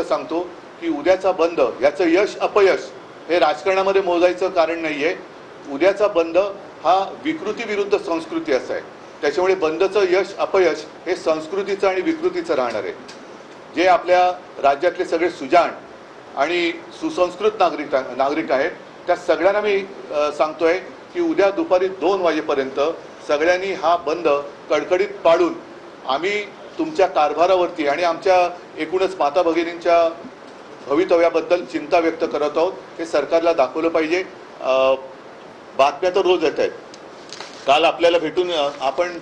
सांगतो की उद्याचा बंद याचं यश अपयश हे राजकारणामध्ये मोजायचं कारण नाही आहे। उद्याचा बंद हा विकृती विरुद्ध संस्कृती असा आहे, त्याच्यामुळे बंदचं यश अपयश हे संस्कृतीचं आणि विकृतीचं राहणार आहे। जे आपल्या राज्यातले सगळे सुजाण आणि सुसंस्कृत नागरिक आहेत त्या सगळ्यांना मी सांगतोय की उद्या दुपारी 2 वाजेपर्यंत सगळ्यांनी हा बंद कडकडीत पाळून आम्ही तुमच्या कारभारावरती आणि आमच्या एकूणच माता भगिनींच्या भवितव्याबद्दल चिंता व्यक्त करत आहोत। हे सरकारला दाखवलं पाहिजे। बातम्या तर रोज येत आहेत। काल आपल्याला आपण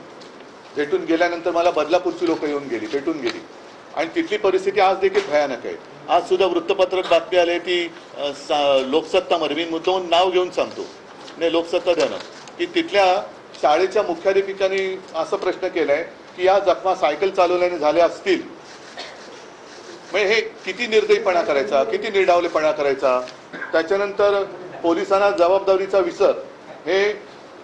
भेटून गेल्यानंतर मला बदलापूरची लोक येऊन गेली, भेटून गेली आणि तिथली परिस्थिती आज देखील भयानक आहे। आज सुद्धा वृत्तपत्रात बातमी आली ती लोकसत्तामध्ये, मी मुद्दामून नाव घेऊन सांगतो, नाही लोकसत्ता द्या ना, की तिथल्या शाळेच्या मुख्याध्यापिकांनी असा प्रश्न केलाय की या जखमा सायकल चालवल्याने झाल्या असतील। म्हणजे हे किती निर्दयीपणा करायचा, किती निर्डावलेपणा करायचा। त्याच्यानंतर पोलिसांना जबाबदारीचा विसर, हे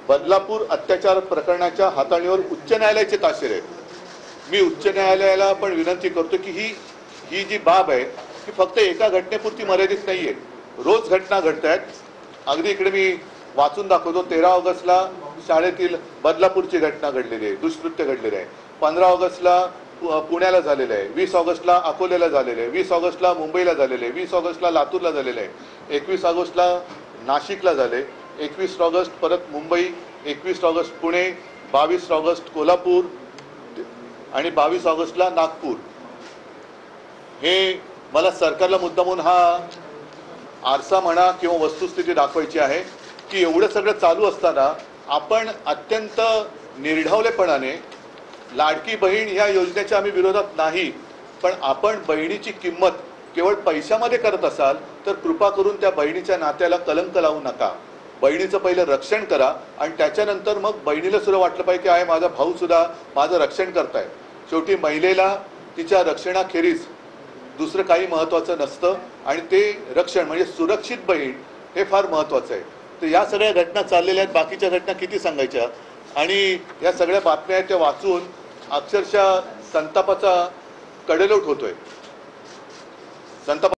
बदलापूर अत्याचार प्रकरणाच्या हाताळणीवर उच्च न्यायालयाचे ताशेरे आहेत। मी उच्च न्यायालयाला पण विनंती करतो की ही जी बाब आहे ही फक्त एका घटनेपुरती मर्यादित नाही आहे, रोज घटना घडत आहेत। अगदी इकडे मी वाचून दाखवतो, 13 ऑगस्टला शाळेतील बदलापूरची घटना घडलेली आहे, दुष्कृत्य घडलेले आहे। 15 ऑगस्टला पुण्याला झालेलं आहे, 20 ऑगस्टला अकोल्याला झालेलं आहे, 20 ऑगस्टला मुंबईला झालेलं आहे, 20 ऑगस्टला लातूरला झालेलं आहे, 21 ऑगस्टला नाशिकला झाले, 21 ऑगस्ट परत मुंबई, 21 ऑगस्ट पुणे, 22 ऑगस्ट कोल्हापूर आणि 22 ऑगस्टला नागपूर। हे मला सरकारला मुद्दामून हा आरसा म्हणा किंवा वस्तुस्थिती दाखवायची आहे की एवढं सगळं चालू असताना आपण अत्यंत निर्ढावलेपणाने लाडकी बहीण ह्या योजनेच्या आम्ही विरोधात नाही, पण आपण बहिणीची किंमत केवळ पैशामध्ये करत असाल तर कृपा करून त्या बहिणीच्या नात्याला कलंक लावू नका। बहिणीचं पहिलं रक्षण करा आणि त्याच्यानंतर मग बहिणीला सुद्धा वाटलं पाहिजे की आहे माझा भाऊ सुद्धा माझं रक्षण करताय। शेवटी महिलेला तिच्या रक्षणाखेरीज दुसरं काही महत्त्वाचं नसतं आणि ते रक्षण म्हणजे सुरक्षित बहीण हे फार महत्त्वाचं आहे। तर या सगळ्या घटना चाललेल्या आहेत, बाकीच्या घटना किती सांगायच्या, आणि या सगळ्या बातम्या आहेत त्या वाचून अक्षरशः संतापाचा कडेलोट होतोय। संताप